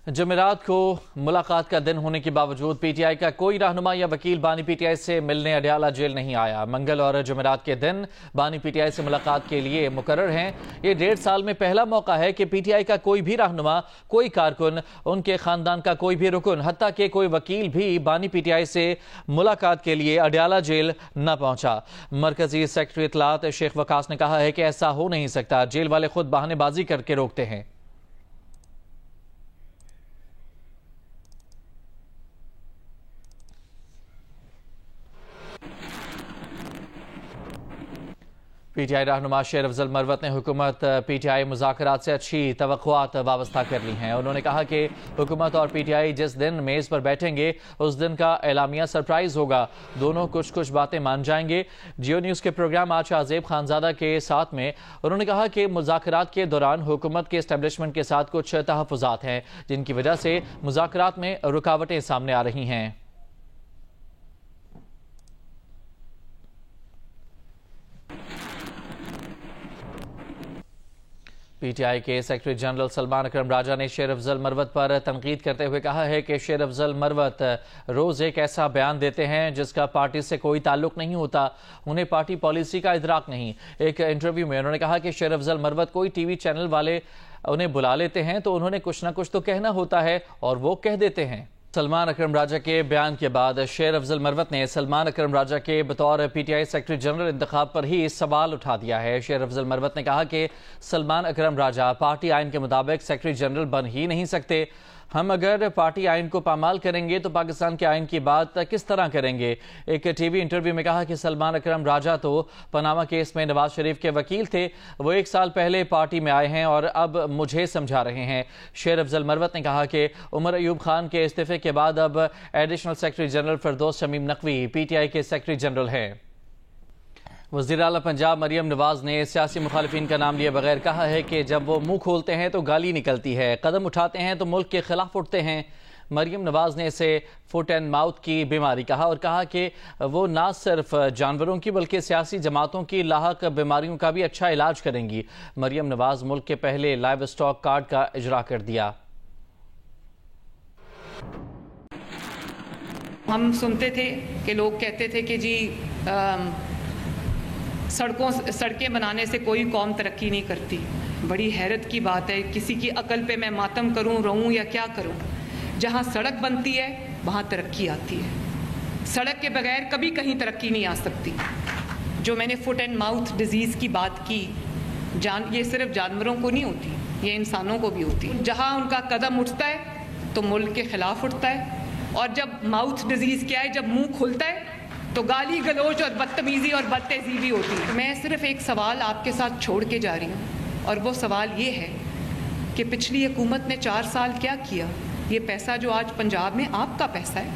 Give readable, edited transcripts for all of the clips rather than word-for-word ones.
جمعرات کو ملاقات کا دن ہونے کے باوجود پی ٹی آئی کا کوئی رہنما یا وکیل بانی پی ٹی آئی سے ملنے اڈیالہ جیل نہیں آیا۔ منگل اور جمعرات کے دن بانی پی ٹی آئی سے ملاقات کے لیے مقرر ہیں۔ یہ 1.5 سال میں پہلا موقع ہے کہ پی ٹی آئی کا کوئی بھی رہنما، کوئی کارکن، ان کے خاندان کا کوئی بھی رکن، حتیٰ کہ کوئی وکیل بھی بانی پی ٹی آئی سے ملاقات کے لیے اڈیالہ جیل نہ پہنچا۔ مرکزی سیکرٹری اطلاعات شیخ وقاص نے کہا ہے کہ ایسا ہو نہیں سکتا، جیل والے خود بہانے بازی کر کے روکتے ہیں۔ پی ٹی آئی رہنما شیر افضل مروت نے حکومت پی ٹی آئی مذاکرات سے اچھی توقعات وابستہ کر لی ہیں۔ انہوں نے کہا کہ حکومت اور پی ٹی آئی جس دن میز پر بیٹھیں گے اس دن کا اعلامیہ سرپرائز ہوگا، دونوں کچھ باتیں مان جائیں گے۔ جیو نیوز کے پروگرام آج عزیب خانزادہ کے ساتھ میں انہوں نے کہا کہ مذاکرات کے دوران حکومت کے اسٹیبلشمنٹ کے ساتھ کچھ تحفظات ہیں جن کی وجہ سے مذاکرات میں رکاوٹیں سامنے آ رہی ہیں۔ پی ٹی آئی کے سیکرٹری جنرل سلمان اکرم راجہ نے شیر افضل مروت پر تنقید کرتے ہوئے کہا ہے کہ شیر افضل مروت روز ایک ایسا بیان دیتے ہیں جس کا پارٹی سے کوئی تعلق نہیں ہوتا، انہیں پارٹی پالیسی کا ادراک نہیں۔ ایک انٹرویو میں انہوں نے کہا کہ شیر افضل مروت کوئی ٹی وی چینل والے انہیں بلا لیتے ہیں تو انہوں نے کچھ نہ کچھ تو کہنا ہوتا ہے اور وہ کہہ دیتے ہیں۔ سلمان اکرم راجہ کے بیان کے بعد شیر افضل مروت نے سلمان اکرم راجہ کے بطور P T I secretary general انتخاب پر ہی سوال اٹھا دیا ہے۔ شیر افضل مروت نے کہا کہ سلمان اکرم راجہ پارٹی آئین کے مطابق سیکرٹری جنرل بن ہی نہیں سکتے۔ ہم اگر پارٹی آئین کو پامال کریں گے تو پاکستان کے آئین کی بات کس طرح کریں گے؟ ایک ٹی وی انٹرویو میں کہا کہ سلمان اکرم راجہ تو پاناما کیس میں نواز شریف کے وکیل تھے، وہ 1 سال پہلے پارٹی میں آئے ہیں اور اب مجھے سمجھا رہے ہیں۔ شیر افضل مروت نے کہا کہ عمر ایوب خان کے استعفے کے بعد اب additional secretary general Firdous Shamim Naqvi P T I کے سیکرٹری جنرل ہیں۔ وزیر اعلیٰ پنجاب مریم نواز نے سیاسی مخالفین کا نام لیے بغیر کہا ہے کہ جب وہ منہ کھولتے ہیں تو گالی نکلتی ہے، قدم اٹھاتے ہیں تو ملک کے خلاف اٹھتے ہیں۔ مریم نواز نے اسے فٹ اینڈ ماؤتھ کی بیماری کہا اور کہا کہ وہ نہ صرف جانوروں کی بلکہ سیاسی جماعتوں کی لاحق بیماریوں کا بھی اچھا علاج کریں گی۔ مریم نواز ملک کے پہلے لائیو اسٹاک کارڈ کا اجرا کر دیا۔ ہم سنتے تھے کہ لوگ کہتے تھے کہ جی سڑکیں بنانے سے کوئی قوم ترقی نہیں کرتی۔ بڑی حیرت کی بات ہے، کسی کی عقل پہ میں ماتم کروں، رہوں یا کیا کروں؟ جہاں سڑک بنتی ہے وہاں ترقی آتی ہے، سڑک کے بغیر کبھی کہیں ترقی نہیں آ سکتی۔ جو میں نے فٹ اینڈ ماؤتھ ڈیزیز کی بات کی، یہ صرف جانوروں کو نہیں ہوتی، یہ انسانوں کو بھی ہوتی۔ جہاں ان کا قدم اٹھتا ہے تو ملک کے خلاف اٹھتا ہے، اور جب ماؤتھ ڈیزیز کیا ہے، جب منہ کھلتا ہے تو گالی گلوچ اور بدتمیزی اور بد تہذیبی ہوتی ہے۔ میں صرف ایک سوال آپ کے ساتھ چھوڑ کے جا رہی ہوں، اور وہ سوال یہ ہے کہ پچھلی حکومت نے 4 سال کیا کیا؟ یہ پیسہ جو آج پنجاب میں آپ کا پیسہ ہے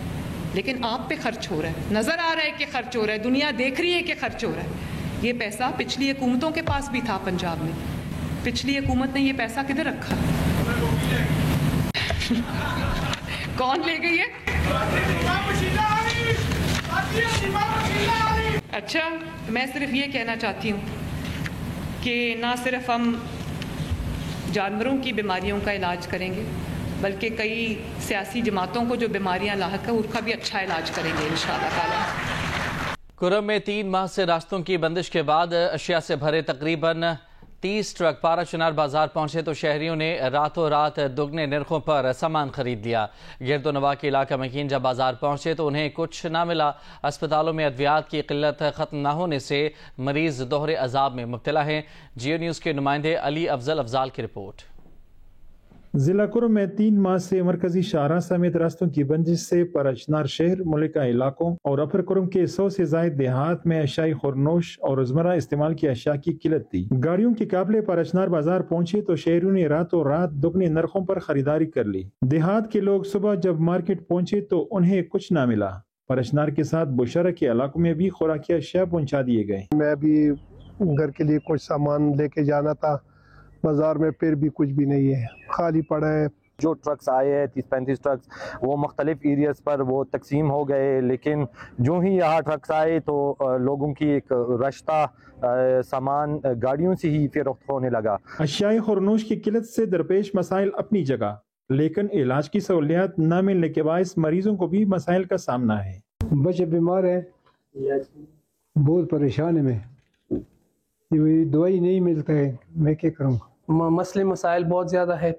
لیکن آپ پہ خرچ ہو رہا ہے، نظر آ رہا ہے کہ خرچ ہو رہا ہے، دنیا دیکھ رہی ہے کہ خرچ ہو رہا ہے۔ یہ پیسہ پچھلی حکومتوں کے پاس بھی تھا پنجاب میں، پچھلی حکومت نے یہ پیسہ کدھر رکھا؟ کون لے گئی ہے؟ اچھا، میں صرف یہ کہنا چاہتی ہوں کہ نہ صرف ہم جانوروں کی بیماریوں کا علاج کریں گے بلکہ کئی سیاسی جماعتوں کو جو بیماریاں لاحق ہیں ان کا بھی اچھا علاج کریں گے انشاءاللہ تعالی۔ کرم میں 3 ماہ سے راستوں کی بندش کے بعد اشیاء سے بھرے تقریباً 30 ٹرک پارا چنار بازار پہنچے تو شہریوں نے راتوں رات دگنے نرخوں پر سامان خرید لیا۔ گرد و نواح کے علاقہ مکین جب بازار پہنچے تو انہیں کچھ نہ ملا۔ اسپتالوں میں ادویات کی قلت ختم نہ ہونے سے مریض دوہرے عذاب میں مبتلا ہیں۔ جیو نیوز کے نمائندے علی افضل افضال کی رپورٹ۔ ضلع کرم میں 3 ماہ سے مرکزی شاہراہ سمیت راستوں کی بندش سے پراچنار شہر، ملکہ علاقوں اور اپر کرم کے 100 سے زائد دیہات میں اشیاء خورنوش اور روزمرہ استعمال کی اشیاء کی قلت تھی۔ گاڑیوں کے قافلے پراچنار بازار پہنچے تو شہریوں نے راتوں رات دگنے نرخوں پر خریداری کر لی۔ دیہات کے لوگ صبح جب مارکیٹ پہنچے تو انہیں کچھ نہ ملا۔ پراچنار کے ساتھ بشرہ کے علاقوں میں بھی خوراکی اشیاء پہنچا دیے گئے۔ میں بھی گھر کے لیے کچھ سامان لے کے جانا تھا بازار میں، پھر بھی کچھ بھی نہیں ہے، خالی پڑا ہے۔ جو ٹرکس آئے ہیں 30-35 ٹرکس وہ مختلف ایریاز پر وہ تقسیم ہو گئے، لیکن جو ہی یہاں ٹرکس آئے تو لوگوں کی ایک رشتہ سامان گاڑیوں سے ہی فروخت ہونے لگا۔ اشیاء خورنوش کی قلت سے درپیش مسائل اپنی جگہ، لیکن علاج کی سہولیات نہ ملنے کے باعث مریضوں کو بھی مسائل کا سامنا ہے۔ بچے بیمار ہے، بہت پریشان ہے میں، دوائی نہیں ملتا ہے، میں کیا کروں؟ مسئلے مسائل بہت زیادہ ہے،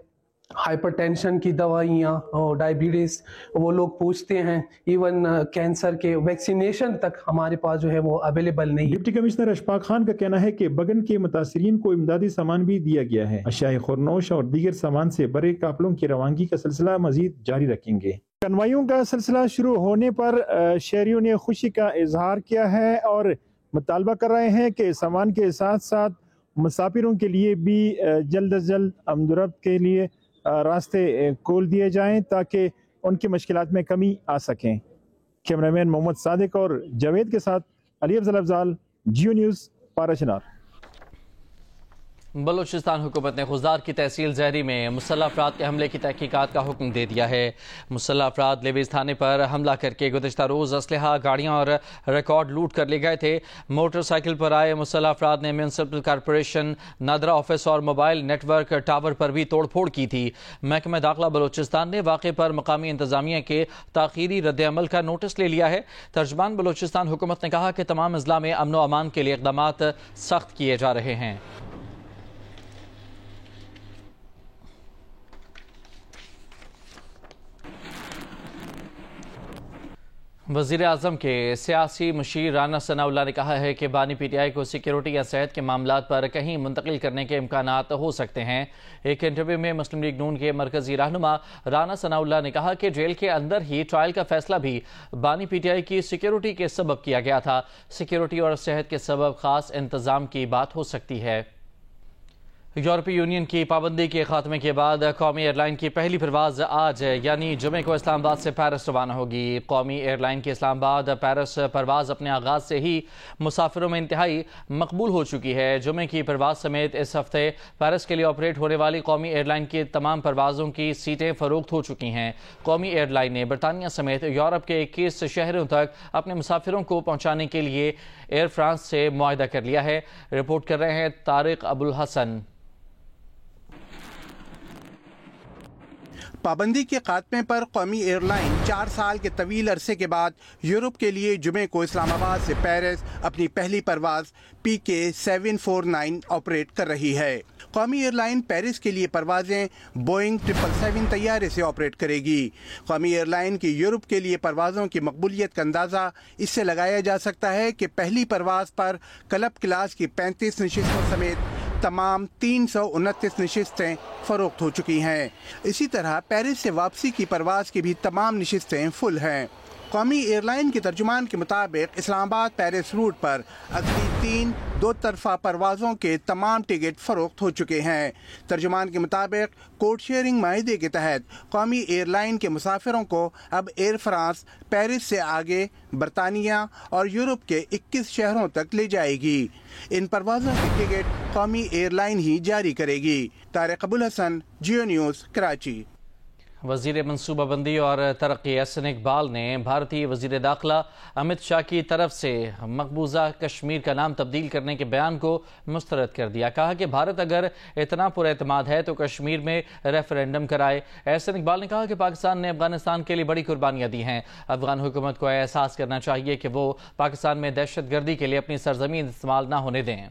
ہائپر ٹینشن کی دوائیاں اور ڈائبٹیز وہ لوگ پوچھتے ہیں، ایون کینسر کے ویکسینیشن تک ہمارے پاس جو ہے وہ اویلیبل نہیں ہے۔ ڈپٹی کمشنر اشفاق خان کا کہنا ہے کہ بگن کے متاثرین کو امدادی سامان بھی دیا گیا ہے۔ اشیاء خورنوش اور دیگر سامان سے بڑے قافلوں کی روانگی کا سلسلہ مزید جاری رکھیں گے۔ کنوائیوں کا سلسلہ شروع ہونے پر شہریوں نے خوشی کا اظہار کیا ہے اور مطالبہ کر رہے ہیں کہ سامان کے ساتھ ساتھ مسافروں کے لیے بھی جلد از جلد آمد و رفت کے لیے راستے کھول دیے جائیں تاکہ ان کی مشکلات میں کمی آ سکیں۔ کیمرہ مین محمد صادق اور جاوید کے ساتھ علی افضل افضال، جیو نیوز، پارا چنار۔ بلوچستان حکومت نے خضدار کی تحصیل زہری میں مسلح افراد کے حملے کی تحقیقات کا حکم دے دیا ہے۔ مسلح افراد لیویز تھانے پر حملہ کر کے گزشتہ روز اسلحہ، گاڑیاں اور ریکارڈ لوٹ کر لے گئے تھے۔ موٹر سائیکل پر آئے مسلح افراد نے میونسپل کارپوریشن، نادرا آفس اور موبائل نیٹ ورک ٹاور پر بھی توڑ پھوڑ کی تھی۔ محکمہ داخلہ بلوچستان نے واقعے پر مقامی انتظامیہ کے تاخیری رد عمل کا نوٹس لے لیا ہے۔ ترجمان بلوچستان حکومت نے کہا کہ تمام اضلاع میں امن و امان کے لیے اقدامات سخت کیے جا رہے ہیں۔ وزیر اعظم کے سیاسی مشیر رانا ثناء اللہ نے کہا ہے کہ بانی پی ٹی آئی کو سیکیورٹی یا صحت کے معاملات پر کہیں منتقل کرنے کے امکانات ہو سکتے ہیں۔ ایک انٹرویو میں مسلم لیگ نون کے مرکزی رہنما رانا ثناء اللہ نے کہا کہ جیل کے اندر ہی ٹرائل کا فیصلہ بھی بانی پی ٹی آئی کی سیکیورٹی کے سبب کیا گیا تھا۔ سیکیورٹی اور صحت کے سبب خاص انتظام کی بات ہو سکتی ہے۔ یورپی یونین کی پابندی کے خاتمے کے بعد قومی ایئر لائن کی پہلی پرواز آج یعنی جمعے کو اسلام آباد سے پیرس روانہ ہوگی۔ قومی ایئر لائن کی اسلام آباد پیرس پرواز اپنے آغاز سے ہی مسافروں میں انتہائی مقبول ہو چکی ہے۔ جمعے کی پرواز سمیت اس ہفتے پیرس کے لیے آپریٹ ہونے والی قومی ایئر لائن کی تمام پروازوں کی سیٹیں فروخت ہو چکی ہیں۔ قومی ایئر لائن نے برطانیہ سمیت یورپ کے 21 شہروں تک اپنے مسافروں کو پہنچانے کے لیے ایئر فرانس سے معاہدہ کر لیا ہے۔ رپورٹ کر رہے ہیں طارق ابو الحسن۔ پابندی کے خاتمے پر قومی ایئر لائن 4 سال کے طویل عرصے کے بعد یورپ کے لیے جمعے کو اسلام آباد سے پیرس اپنی پہلی پرواز PK749 آپریٹ کر رہی ہے۔ قومی ایئر لائن پیرس کے لیے پروازیں بوئنگ 777 طیارے سے آپریٹ کرے گی۔ قومی ایئر لائن کی یورپ کے لیے پروازوں کی مقبولیت کا اندازہ اس سے لگایا جا سکتا ہے کہ پہلی پرواز پر کلب کلاس کی 35 نشستوں سمیت تمام 329 نشستیں فروخت ہو چکی ہیں۔ اسی طرح پیرس سے واپسی کی پرواز کی بھی تمام نشستیں فل ہیں۔ قومی ایئر لائن کے ترجمان کے مطابق اسلام آباد پیرس روٹ پر اگلی 3 دو طرفہ پروازوں کے تمام ٹکٹ فروخت ہو چکے ہیں۔ ترجمان کے مطابق کوڈ شیئرنگ معاہدے کے تحت قومی ایئر لائن کے مسافروں کو اب ایئر فرانس پیرس سے آگے برطانیہ اور یورپ کے 21 شہروں تک لے جائے گی۔ ان پروازوں کے ٹکٹ قومی ایئر لائن ہی جاری کرے گی۔ طارق ابو الحسن، جیو نیوز، کراچی۔ وزیر منصوبہ بندی اور ترقی احسن اقبال نے بھارتی وزیر داخلہ امت شاہ کی طرف سے مقبوضہ کشمیر کا نام تبدیل کرنے کے بیان کو مسترد کر دیا۔ کہا کہ بھارت اگر اتنا پر اعتماد ہے تو کشمیر میں ریفرینڈم کرائے۔ احسن اقبال نے کہا کہ پاکستان نے افغانستان کے لیے بڑی قربانیاں دی ہیں۔ افغان حکومت کو احساس کرنا چاہیے کہ وہ پاکستان میں دہشت گردی کے لیے اپنی سرزمین استعمال نہ ہونے دیں۔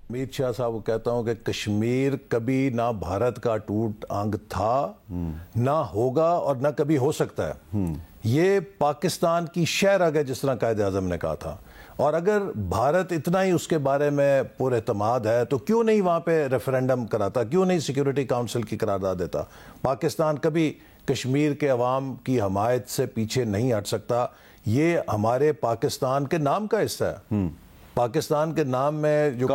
امت شاہ صاحب کو کہتا ہوں کہ کشمیر کبھی نہ بھارت کا ٹوٹ انگ تھا، نہ ہوگا اور نہ کبھی ہو سکتا ہے۔ یہ پاکستان کی شہرگ ہے، جس طرح قائد اعظم نے کہا تھا، اور اگر بھارت اتنا ہی اس کے بارے میں پر اعتماد ہے تو کیوں نہیں وہاں پہ ریفرینڈم کراتا، کیوں نہیں سیکیورٹی کاؤنسل کی قرارداد دیتا۔ پاکستان کبھی کشمیر کے عوام کی حمایت سے پیچھے نہیں ہٹ سکتا۔ یہ ہمارے پاکستان کے نام کا حصہ ہے۔ پاکستان کے نام میں جو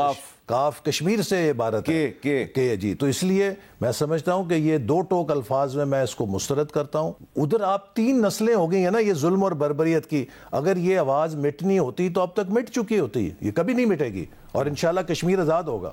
کاف کشمیر سے عبارت ہے کہ جی، تو اس لیے میں سمجھتا ہوں کہ یہ 2 ٹوک الفاظ میں اس کو مسترد کرتا ہوں۔ ادھر آپ 3 نسلیں ہو گئی ہیں نا یہ ظلم اور بربریت کی، اگر یہ آواز مٹنی ہوتی تو اب تک مٹ چکی ہوتی، یہ کبھی نہیں مٹے گی اور انشاءاللہ کشمیر آزاد ہوگا۔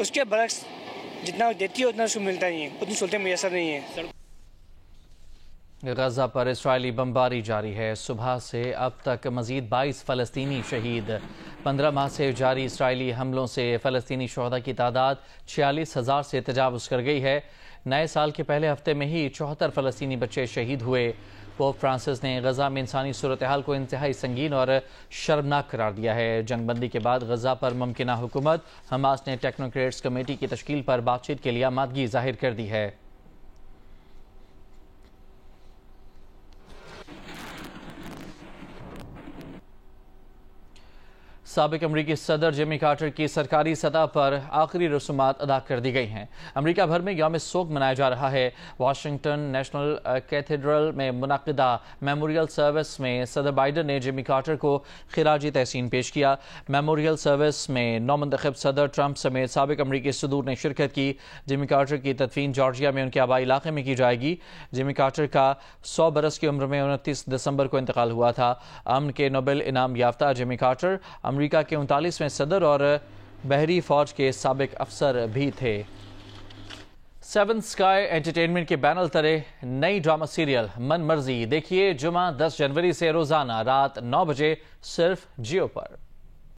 اس کے برعکس جتنا دیتی ہے اتنا اس کو ملتا نہیں ہے، اتنی سہولتیں میسر نہیں ہیں. غزہ پر اسرائیلی بمباری جاری ہے. صبح سے اب تک مزید 22 فلسطینی شہید. 15 ماہ سے جاری اسرائیلی حملوں سے فلسطینی شہداء کی تعداد 46,000 سے تجاوز کر گئی ہے. نئے سال کے پہلے ہفتے میں ہی 74 فلسطینی بچے شہید ہوئے. پوپ فرانسس نے غزہ میں انسانی صورتحال کو انتہائی سنگین اور شرمناک قرار دیا ہے. جنگ بندی کے بعد غزہ پر ممکنہ حکومت. حماس نے ٹیکنوکریٹس کمیٹی کی تشکیل پر بات چیت کے لیے آمادگی ظاہر کر دی ہے. سابق امریکی صدر جیمی کارٹر کی سرکاری سطح پر آخری رسومات ادا کر دی گئی ہیں. امریکہ بھر میں یوم سوگ منایا جا رہا ہے. واشنگٹن نیشنل کیتھیڈرل میں منعقدہ میموریل سروس میں صدر بائیڈن نے جیمی کارٹر کو خراج تحسین پیش کیا. میموریل سروس میں نومنتخب صدر ٹرمپ سمیت سابق امریکی صدور نے شرکت کی. جیمی کارٹر کی تدفین جارجیا میں ان کے آبائی علاقے میں کی جائے گی. جیمی کارٹر کا 100 برس کی عمر میں 29 دسمبر کو انتقال ہوا تھا. امن کے نوبل انعام یافتہ جیمی کارٹر امریکہ کے 39ویں صدر اور بحری فوج کے سابق افسر بھی تھے. 7 اسکائی انٹرٹینمنٹ کے بینر تلے نئی ڈرامہ سیریل من مرضی دیکھیے جمعہ 10 جنوری سے روزانہ رات 9 بجے صرف جیو پر.